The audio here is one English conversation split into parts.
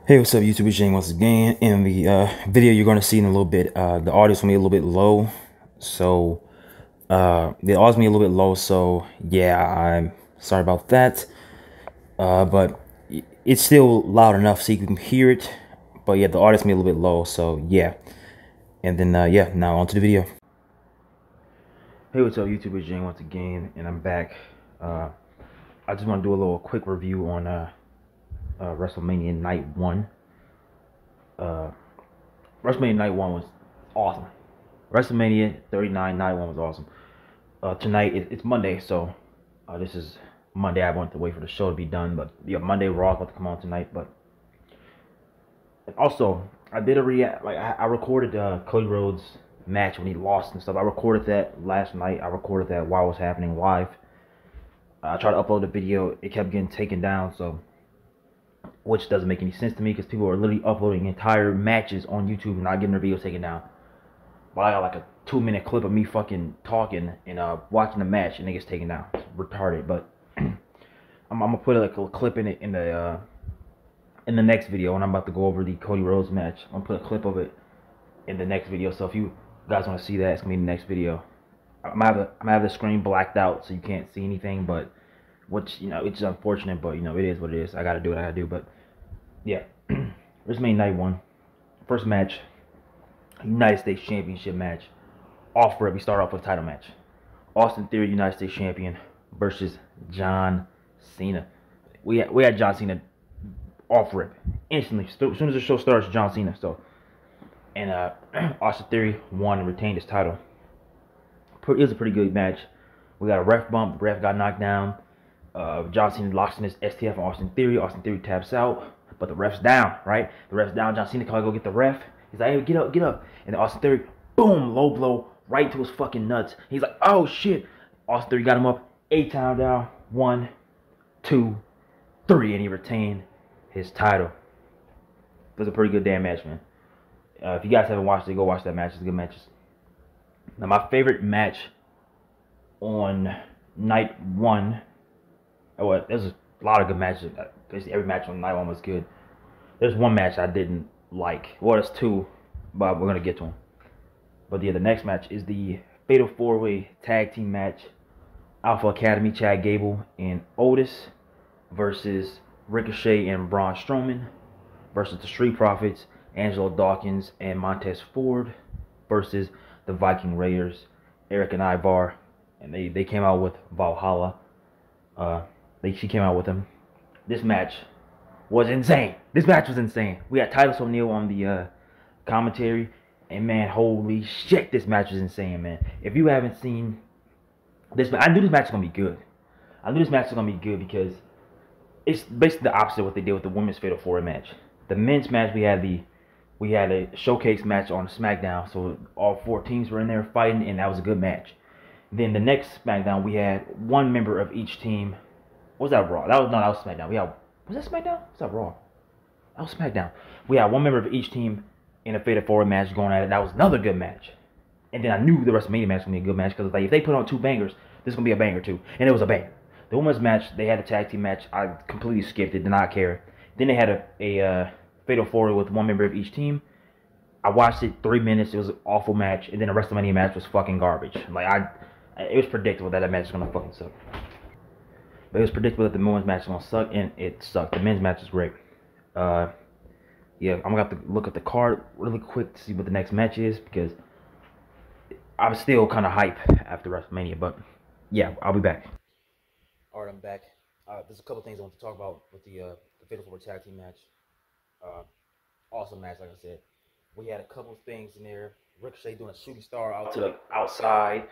Hey, what's up, YouTube? It's Shane once again. In the video you're going to see in a little bit, the audio's going to be a little bit low. So, the audio's going to be a little bit low. So, yeah, I'm sorry about that. But it's still loud enough so you can hear it. But, yeah, the audio's going to be a little bit low. So, yeah. And then, yeah, now on to the video. Hey, what's up, YouTube? It's Shane once again. And I'm back. I just want to do a little quick review on WrestleMania Night 1. WrestleMania Night 1 was awesome. WrestleMania 39 Night 1 was awesome. Tonight, it's Monday, so this is Monday. I wanted to wait for the show to be done, but yeah, Monday Raw is about to come on tonight. But also, I did a react. Like I recorded Cody Rhodes' match when he lost and stuff. I recorded that last night. I recorded that while it was happening live. I tried to upload the video. It kept getting taken down, so. Which doesn't make any sense to me because people are literally uploading entire matches on YouTube and not getting their videos taken down. But I got like a 2-minute clip of me fucking talking and watching the match and it gets taken down. It's retarded, but I'm gonna put like a clip in the next video when I'm about to go over the Cody Rhodes match. I'm gonna put a clip of it in the next video. So if you guys want to see that, it's gonna be in the next video. I'm gonna have the screen blacked out so you can't see anything, but. Which, you know, it's unfortunate, but, you know, it is what it is. I gotta do what I gotta do, but, yeah. WrestleMania Night 1. First match. United States Championship match. Off rip, we start off with a title match. Austin Theory, United States Champion, versus John Cena. We had John Cena off rip. Instantly. As soon as the show starts, John Cena, so. And, Austin Theory won and retained his title. It was a pretty good match. We got a ref bump. The ref got knocked down. John Cena locks in his STF on Austin Theory. Austin Theory taps out, but the ref's down, right? The ref's down. John Cena can go get the ref. He's like, hey, get up, get up. And then Austin Theory, boom, low blow, right to his fucking nuts. He's like, oh, shit. Austin Theory got him up. 8 count down. 1, 2, 3. And he retained his title. It was a pretty good damn match, man. If you guys haven't watched it, go watch that match. It's good matches. Now, my favorite match on Night 1... Oh, there's a lot of good matches. Basically, every match on Night 1 was good. There's one match I didn't like. Well, there's 2, but we're going to get to them. But yeah, the next match is the Fatal 4-Way Tag Team match. Alpha Academy, Chad Gable and Otis versus Ricochet and Braun Strowman versus the Street Profits, Angelo Dawkins and Montez Ford versus the Viking Raiders, Eric and Ivar. And they came out with Valhalla. She came out with him. This match was insane. This match was insane. We had Titus O'Neil on the commentary. And, man, holy shit, this match was insane, man. If you haven't seen this match, I knew this match was going to be good. I knew this match was going to be good because it's basically the opposite of what they did with the women's Fatal 4-Way match. The men's match, we had a showcase match on SmackDown. So all 4 teams were in there fighting, and that was a good match. Then the next SmackDown, we had one member of each team. Was that Raw? That was SmackDown. Was that SmackDown? Was that Raw? That was SmackDown. We had one member of each team in a Fatal 4-Way match going at it. That was another good match. And then I knew the WrestleMania match was going to be a good match because like if they put on 2 bangers, this is going to be a banger too. And it was a banger. The women's match, they had a tag team match. I completely skipped it. Did not care. Then they had a Fatal 4-Way with one member of each team. I watched it 3 minutes. It was an awful match. And then the WrestleMania match was fucking garbage. Like it was predictable that match was going to fucking suck. But it was predictable that the women's match was going to suck, and it sucked. The men's match is great. Yeah, I'm going to have to look at the card really quick to see what the next match is, because I'm still kind of hype after WrestleMania. But, yeah, I'll be back. All right, I'm back. There's a couple things I want to talk about with the Fatal 4-Way Tag Team match. Awesome match, like I said. We had a couple of things in there. Ricochet doing a shooting star out to the outside.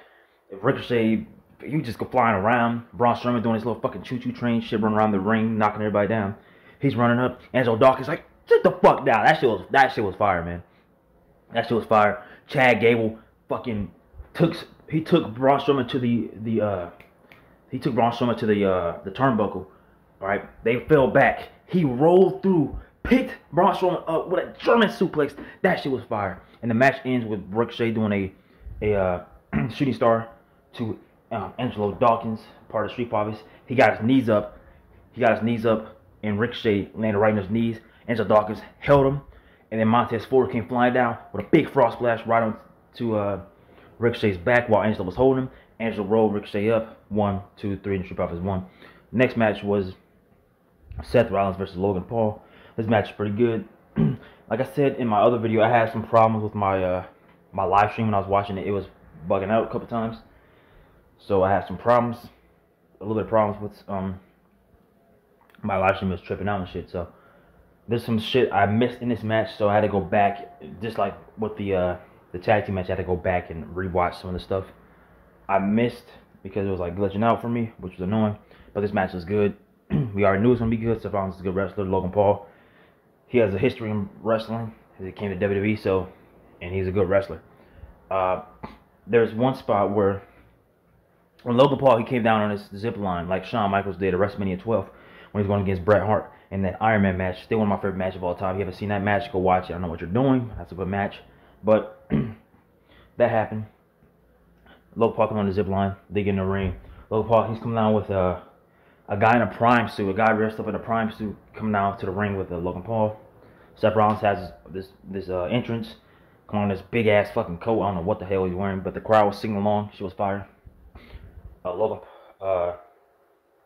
If Ricochet... You just go flying around. Braun Strowman doing his little fucking choo-choo train shit, running around the ring, knocking everybody down. He's running up. Angelo Dawkins like, sit the fuck down. That shit was fire, man. That shit was fire. Chad Gable fucking took Braun Strowman to the turnbuckle. All right, they fell back. He rolled through, picked Braun Strowman up with a German suplex. That shit was fire. And the match ends with Ricochet doing a shooting star to Angelo Dawkins, part of the Street Profits. He got his knees up. and Ricochet landed right on his knees. Angelo Dawkins held him, and then Montez Ford came flying down with a big frog splash right onto Ricochet's back while Angelo was holding him. Angelo rolled Ricochet up. 1, 2, 3, and Street Profits won. Next match was Seth Rollins versus Logan Paul. This match is pretty good. Like I said in my other video, I had some problems with my my live stream when I was watching it. It was bugging out a couple times, so I had some problems, a little bit of problems with my live stream was tripping out and shit. So there's some shit I missed in this match, so I had to go back, just like with the tag team match. I had to go back and rewatch some of the stuff I missed because it was like glitching out for me, which was annoying. But this match was good. We already knew it was gonna be good. Seth Rollins is a good wrestler. Logan Paul, he has a history in wrestling. He came to WWE, and he's a good wrestler. There's one spot where when Logan Paul, he came down on his zip line like Shawn Michaels did at WrestleMania 12 when he's going against Bret Hart in that Iron Man match. Still one of my favorite matches of all time. If you haven't seen that match, go watch it. I don't know what you're doing. That's a good match. But that happened. Logan Paul come on the zip line. They get in the ring. Logan Paul, he's coming down with a guy in a prime suit. A guy dressed up in a prime suit coming down to the ring with Logan Paul. Seth Rollins has this entrance. Come on, this big ass fucking coat. I don't know what the hell he's wearing, but the crowd was singing along. She was fire. Logan,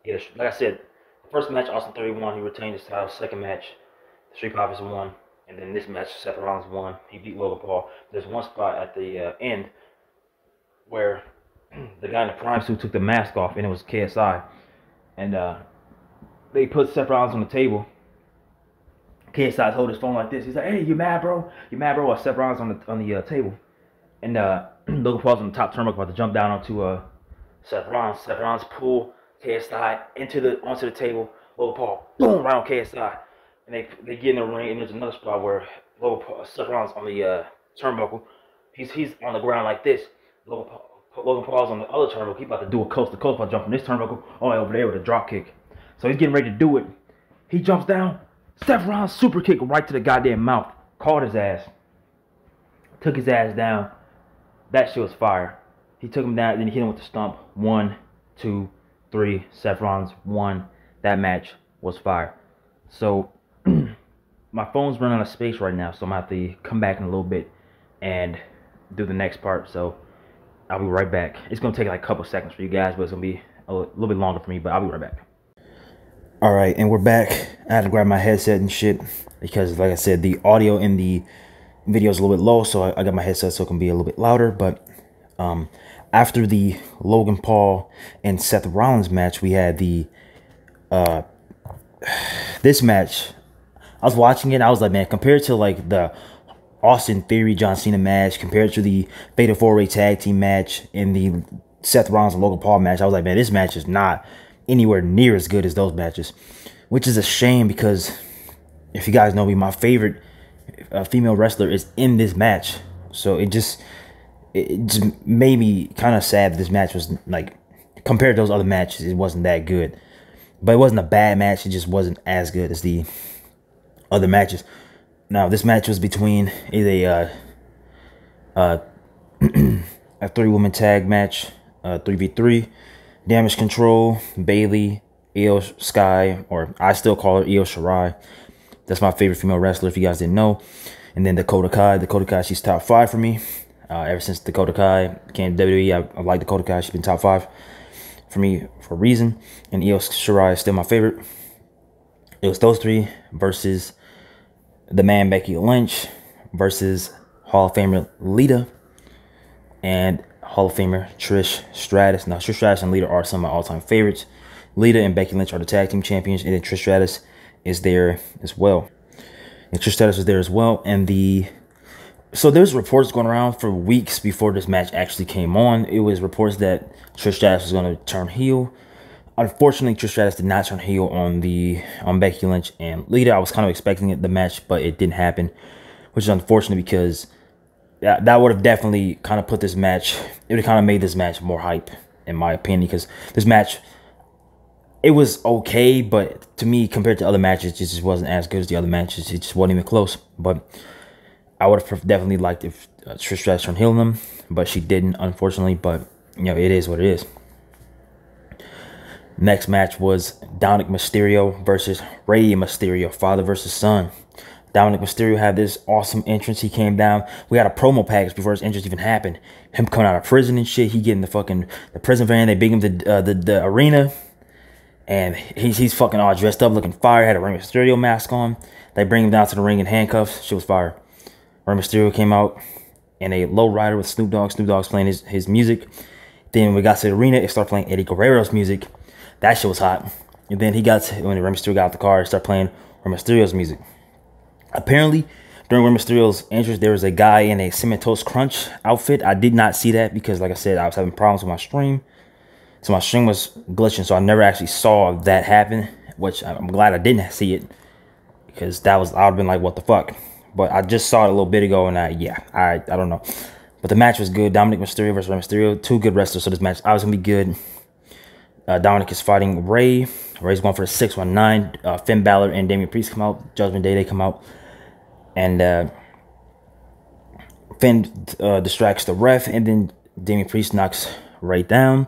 yeah, like I said, first match, Austin 31, he retained his title. Second match, the Street Profits won. And then this match, Seth Rollins won. He beat Logan Paul. There's one spot at the end where the guy in the prime suit took the mask off, and it was KSI. And they put Seth Rollins on the table. KSI's holding his phone like this. He's like, "Hey, you mad, bro? You mad, bro?" While Seth Rollins on the table. And Logan Paul's on the top turnbuckle about to jump down onto Seth Rollins. Seth Rollins pull KSI onto the table. Logan Paul, boom, right on KSI. And they get in the ring, and there's another spot where Seth Rollins on the turnbuckle. He's on the ground like this. Logan Paul's on the other turnbuckle. He's about to do a coast to coast by jumping this turnbuckle all the way over there with a drop kick. So he's getting ready to do it. He jumps down. Seth Rollins super kick right to the goddamn mouth. Caught his ass. Took his ass down. That shit was fire. He took him down, then he hit him with the stump. 1, 2, 3. Seth Rollins won. That match was fire. So my phone's running out of space right now, so I'm gonna have to come back in a little bit and do the next part. So I'll be right back. It's gonna take like a couple seconds for you guys, but it's gonna be a little bit longer for me, but I'll be right back. Alright, and we're back. I had to grab my headset and shit because, like I said, the audio in the video is a little bit low, so I got my headset so it can be a little bit louder. But after the Logan Paul and Seth Rollins match, we had the this match. I was watching it and I was like, man, compared to like the Austin Theory John Cena match, compared to the Fatal 4-Way Tag Team match and the Seth Rollins and Logan Paul match, I was like, man, this match is not anywhere near as good as those matches, which is a shame because if you guys know me, my favorite female wrestler is in this match. So it just made me kind of sad that this match was, like, compared to those other matches, it wasn't that good. But it wasn't a bad match, it just wasn't as good as the other matches. Now, this match was between a 3-woman tag match, 3v3, Damage Control, Bayley, Io Sky, or I still call her Io Shirai. That's my favorite female wrestler, if you guys didn't know. And then Dakota Kai. Dakota Kai, she's top 5 for me. Ever since Dakota Kai came to WWE, I like Dakota Kai. She's been top 5 for me for a reason. And Io Shirai is still my favorite. It was those three versus the man Becky Lynch versus Hall of Famer Lita and Hall of Famer Trish Stratus. Now, Trish Stratus and Lita are some of my all-time favorites. Lita and Becky Lynch are the tag team champions, and then Trish Stratus is there as well. And Trish Stratus was there as well. And so there's reports going around for weeks before this match actually came on. It was reports that Trish Stratus was going to turn heel. Unfortunately, Trish Stratus did not turn heel on Becky Lynch and Lita. I was kind of expecting the match, but it didn't happen, which is unfortunate because that would have definitely kind of put this match, it would have kind of made this match more hype, in my opinion, because this match, it was okay, but to me, compared to other matches, it just wasn't as good as the other matches. It just wasn't even close. But I would have definitely liked if Trish Stratus turned heel on them, but she didn't, unfortunately. But, you know, it is what it is. Next match was Dominik Mysterio versus Rey Mysterio, father versus son. Dominik Mysterio had this awesome entrance. He came down. We had a promo package before his entrance even happened. Him coming out of prison and shit. He getting the prison van. They bring him to the arena, and he's fucking all dressed up, looking fire. Had a Rey Mysterio mask on. They bring him down to the ring in handcuffs. Shit was fire. Rey Mysterio came out in a low rider with Snoop Dogg. Snoop Dogg's playing his music. Then when we got to the arena, it started playing Eddie Guerrero's music. That shit was hot. And then when Rey Mysterio got out the car, it started playing Rey Mysterio's music. Apparently, during Rey Mysterio's entrance, there was a guy in a Cinnamon Toast Crunch outfit. I did not see that because, like I said, I was having problems with my stream. So my stream was glitching, so I never actually saw that happen, which I'm glad I didn't see it, because I would have been like, what the fuck? But I just saw it a little bit ago, and I don't know. But the match was good. Dominik Mysterio versus Rey Mysterio. Two good wrestlers, so this match I was going to be good. Dominik is fighting Rey. Rey's going for the 619. Finn Balor and Damian Priest come out. Judgment Day, they come out. And Finn distracts the ref, and then Damian Priest knocks Rey down.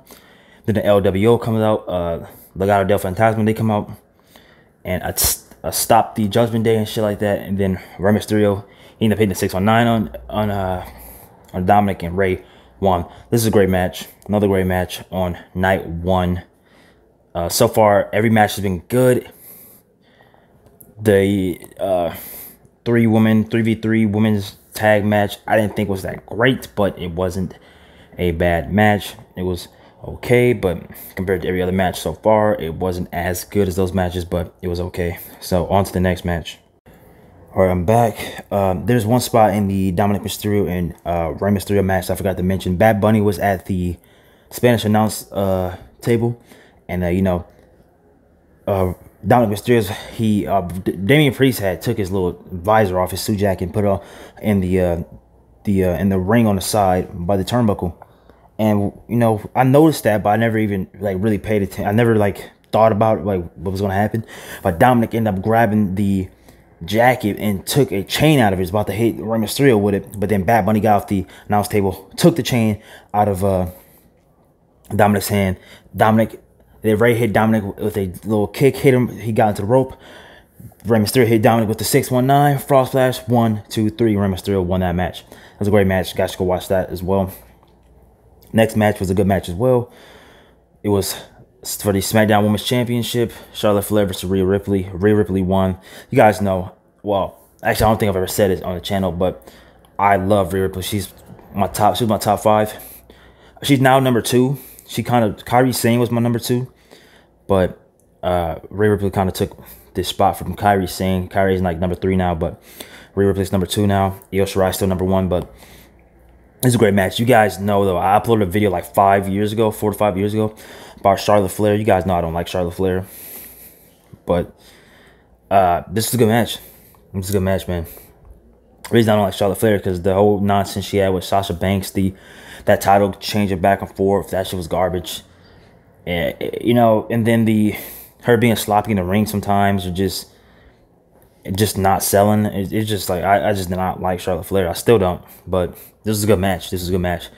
Then the LWO comes out. Legado del Fantasma, they come out. And stop the Judgment Day and shit like that. And then Rey Mysterio, he ended up hitting the 619 on Dominik, and Rey won. This is a great match. Another great match on night one. So far, every match has been good. The 3v3 women's tag match, I didn't think was that great, but it wasn't a bad match. It was okay, but compared to every other match so far, it wasn't as good as those matches, but it was okay. So on to the next match. All right, I'm back. There's one spot in the Dominik Mysterio and Rey Mysterio match I forgot to mention. Bad Bunny was at the Spanish announce table, and Dominik Mysterio's Damian Priest took his little visor off, his suit jacket, and put it in the ring on the side by the turnbuckle. And I noticed that, but I never even really paid attention. I never thought about what was gonna happen. But Dominik ended up grabbing the jacket and took a chain out of it. He was about to hit Rey Mysterio with it, but then Bad Bunny got off the announce table, took the chain out of Dominik's hand. Rey hit Dominik with a little kick, hit him. He got into the rope. Rey Mysterio hit Dominik with the 619 Frost Splash. 1, 2, 3. Rey Mysterio won that match. It was a great match. You guys should go watch that as well. Next match was a good match as well. It was for the SmackDown Women's Championship. Charlotte Flair versus Rhea Ripley. Rhea Ripley won. You guys know. Well, actually, I don't think I've ever said it on the channel, but I love Rhea Ripley. She was my top 5. She's now number 2. Kairi Sane was my number 2, but Rhea Ripley kind of took this spot from Kairi Sane. Kairi's number 3 now, but Rhea Ripley's number 2 now. Io Shirai's still number 1, but it's a great match. You guys know, though, I uploaded a video 4 to 5 years ago, about Charlotte Flair. You guys know I don't like Charlotte Flair, but this is a good match. This is a good match, man. The reason I don't like Charlotte Flair because the whole nonsense she had with Sasha Banks, that title changing back and forth, that shit was garbage. And and then her being sloppy in the ring sometimes, or just not selling. It's just I just did not like Charlotte Flair. I still don't. But this is a good match. This is a good match.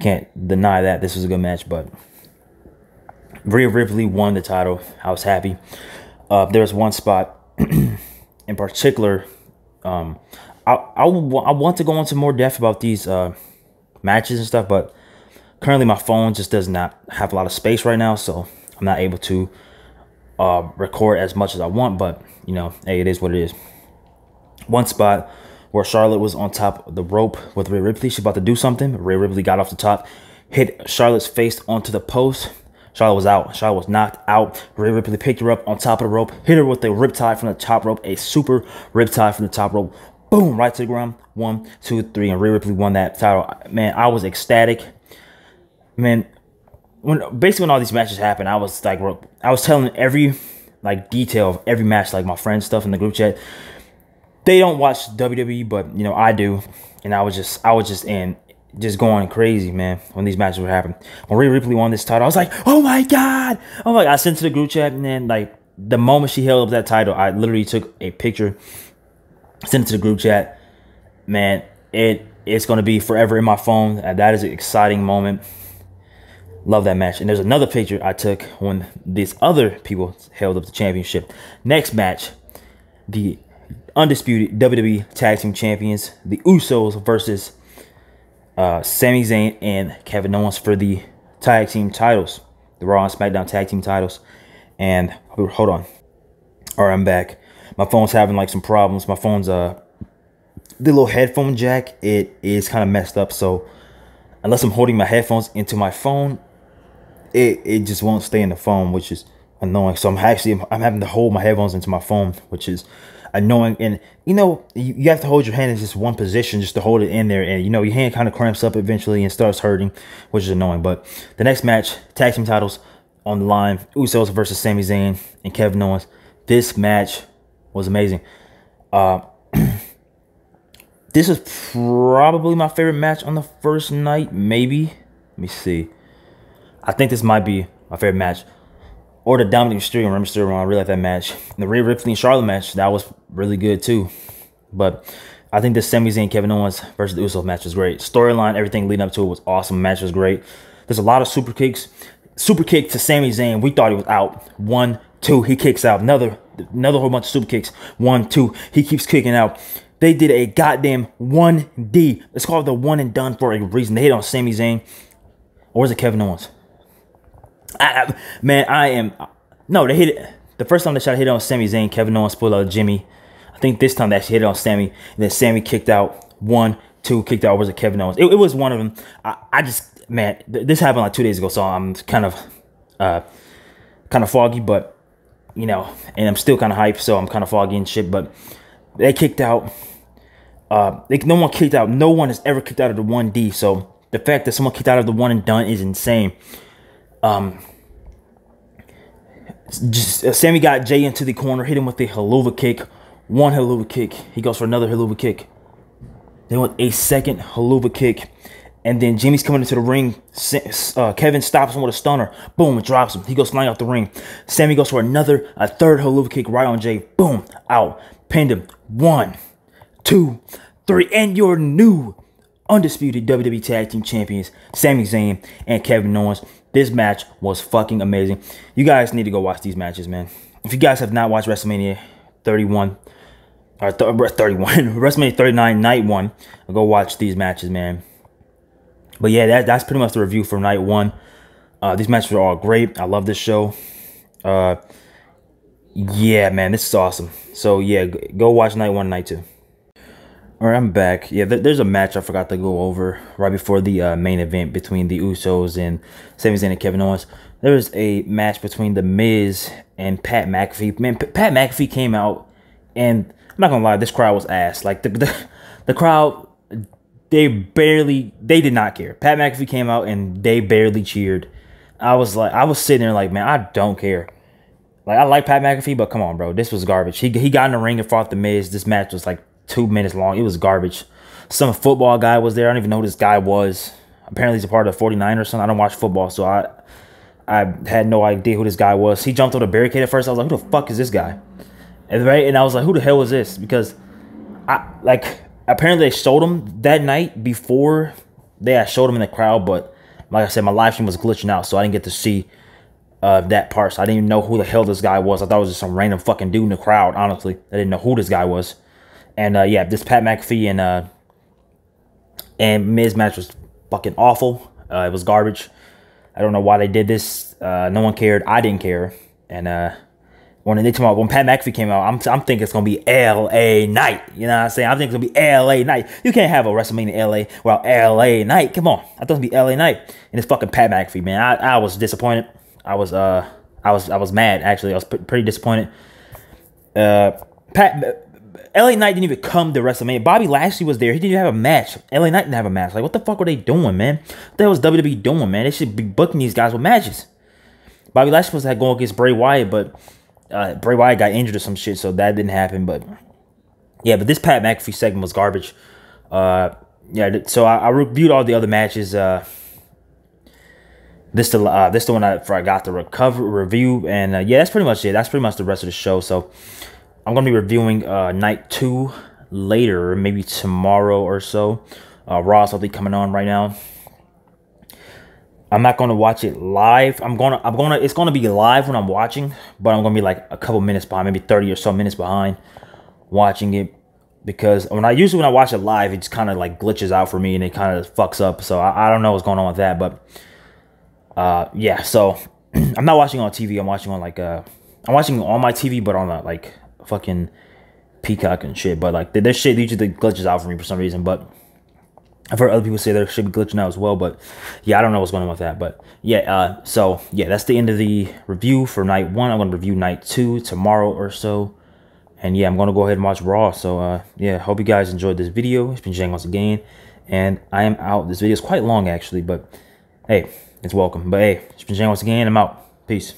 Can't deny that this was a good match. But Rhea Ripley won the title. I was happy. There was one spot in particular. I want to go into more depth about these matches and stuff, but currently my phone just does not have a lot of space right now, so I'm not able to record as much as I want. But hey, it is what it is. One spot where Charlotte was on top of the rope with Rhea Ripley. She's about to do something. Rhea Ripley got off the top, hit Charlotte's face onto the post. Charlotte was out. Charlotte was knocked out. Rhea Ripley picked her up on top of the rope, hit her with a riptide from the top rope, a super riptide from the top rope. Boom, right to the ground. 1, 2, 3, and Rhea Ripley won that title. Man, I was ecstatic. Man, when all these matches happened, I was telling every detail of every match, my friends stuff in the group chat. They don't watch WWE, but I do, and I was just going crazy, man, when these matches were happening. When Rhea Ripley won this title, I was like, oh my god! I sent to the group chat, and then the moment she held up that title, I literally took a picture, sent it to the group chat. Man, it's gonna be forever in my phone. That is an exciting moment. Love that match. And there's another picture I took when these other people held up the championship. Next match, the undisputed WWE Tag Team Champions, the Usos versus Sami Zayn and Kevin Owens for the tag team titles, the Raw and SmackDown tag team titles. And hold on. All right, I'm back. My phone's having like some problems. My phone's the little headphone jack, it is kind of messed up. So unless I'm holding my headphones into my phone, it just won't stay in the phone, which is annoying. So I'm having to hold my headphones into my phone, which is annoying. And you know, you have to hold your hand in just one position just to hold it in there, and you know, your hand kind of cramps up eventually and starts hurting, which is annoying. But the next match, tag team titles on the line, Usos versus Sami Zayn and Kevin Owens. This match was amazing. This is probably my favorite match on the first night, maybe. Let me see. I think this might be my favorite match. Or the Dominik Mysterio, I really like that match. And the Rhea, Ripley, and Charlotte match, that was really good too. But I think the Sami Zayn, Kevin Owens versus the Usos match was great. Storyline, everything leading up to it was awesome. Match was great. There's a lot of super kicks. Super kick to Sami Zayn. We thought he was out. 1, 2, he kicks out. Another whole bunch of super kicks. 1, 2, he keeps kicking out. They did a goddamn 1D. It's called the one and done for a reason. They hit on Sami Zayn. Or is it Kevin Owens? No, they hit it. The first time they tried to hit on Sami Zayn, Kevin Owens pulled out Jimmy. I think this time they actually hit it on Sami. And then Sami kicked out. 1, 2, kicked out. Or was it Kevin Owens? It was one of them. This happened like 2 days ago, so I'm kind of foggy, but you know, and I'm still kind of hyped, so I'm kind of foggy and shit. But they kicked out. No one kicked out. No one has ever kicked out of the 1D. So the fact that someone kicked out of the one and done is insane. Sami got Jay into the corner, hit him with a haluva kick. One haluva kick. He goes for another haluva kick. Then with a second haluva kick. And then Jimmy's coming into the ring. Kevin stops him with a stunner. Boom, and drops him. He goes flying out the ring. Sami goes for a third haluva kick right on Jay. Boom, out. Pinned him. 1, 2, 3. And your new undisputed WWE Tag Team Champions, Sami Zayn and Kevin Owens. This match was fucking amazing. You guys need to go watch these matches, man. If you guys have not watched WrestleMania 31, or 31, WrestleMania 39 Night 1, go watch these matches, man. But yeah, that's pretty much the review for Night 1. These matches are all great. I love this show. Yeah, man, this is awesome. So yeah, go watch Night 1 and Night 2. Alright, I'm back. Yeah, there's a match I forgot to go over right before the main event between the Usos and Sami Zayn and Kevin Owens. There was a match between the Miz and Pat McAfee. Man, Pat McAfee came out, and I'm not gonna lie, this crowd was ass. Like the crowd, they did not care. Pat McAfee came out and they barely cheered. I was sitting there like, man, I don't care. Like, I like Pat McAfee, but come on, bro, this was garbage. He got in the ring and fought the Miz. This match was like 2 minutes long. It was garbage. Some football guy was there. I don't even know who this guy was. Apparently he's a part of 49 or something. I don't watch football, so I had no idea who this guy was. He jumped on the barricade at first. I was like, who the fuck is this guy? And I was like, who the hell is this? Because apparently they showed him that night before they had showed him in the crowd, but like I said, my live stream was glitching out, so I didn't get to see that part. So I didn't even know who the hell this guy was. I thought it was just some random fucking dude in the crowd, honestly. I didn't know who this guy was. And yeah, this Pat McAfee and Miz match was fucking awful. It was garbage. I don't know why they did this. No one cared. I didn't care. And when Pat McAfee came out, I'm thinking it's gonna be LA Night. You know what I'm saying? I think it's gonna be LA Night. You can't have a WrestleMania LA without LA Night. Come on, I thought it'd be LA Night. And it's fucking Pat McAfee, man. I was disappointed. I was mad, actually. I was pretty disappointed. LA Knight didn't even come to WrestleMania. Bobby Lashley was there. He didn't even have a match. LA Knight didn't have a match. Like, what the fuck were they doing, man? What the hell was WWE doing, man? They should be booking these guys with matches. Bobby Lashley was going against Bray Wyatt, but Bray Wyatt got injured or some shit, so that didn't happen. But yeah, but this Pat McAfee segment was garbage. Yeah, so I reviewed all the other matches. This the one I forgot to review, and yeah, that's pretty much it. That's pretty much the rest of the show. So I'm gonna be reviewing Night 2 later, maybe tomorrow or so. Raw's will be coming on right now. I'm not gonna watch it live. It's gonna be live when I'm watching, but I'm gonna be like a couple minutes behind, maybe 30 or so minutes behind watching it, because when I watch it live, it just kind of like glitches out for me and it kind of fucks up. So I don't know what's going on with that, but yeah. So I'm not watching on TV. I'm watching on like I'm watching on my TV, but on like fucking Peacock and shit. But like their shit usually glitches out for me for some reason, but I've heard other people say there should be glitching out as well, but yeah, I don't know what's going on with that. But yeah, so yeah, that's the end of the review for night 1. I'm going to review night 2 tomorrow or so. And yeah, I'm going to go ahead and watch Raw. So yeah, hope you guys enjoyed this video. It's been Jang once again, and I am out. This video is quite long actually, but hey, it's welcome. But hey, it's been Jang once again. I'm out. Peace.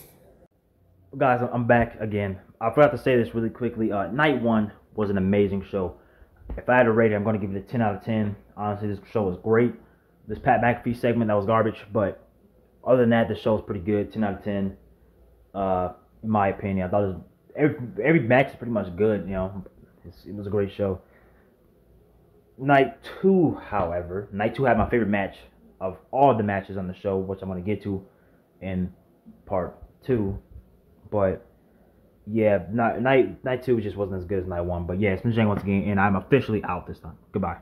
Guys, I'm back again. I forgot to say this really quickly. Night 1 was an amazing show. If I had to rate it, I'm going to give it a 10 out of 10. Honestly, this show was great. This Pat McAfee segment, that was garbage. But other than that, the show was pretty good. 10 out of 10. In my opinion. I thought it was, every match is pretty much good. You know, it was a great show. Night 2, however. Night 2 had my favorite match of all the matches on the show, which I'm going to get to in part 2. But yeah, night 2 just wasn't as good as night 1. But yeah, it's been Jang once again, and I'm officially out this time. Goodbye.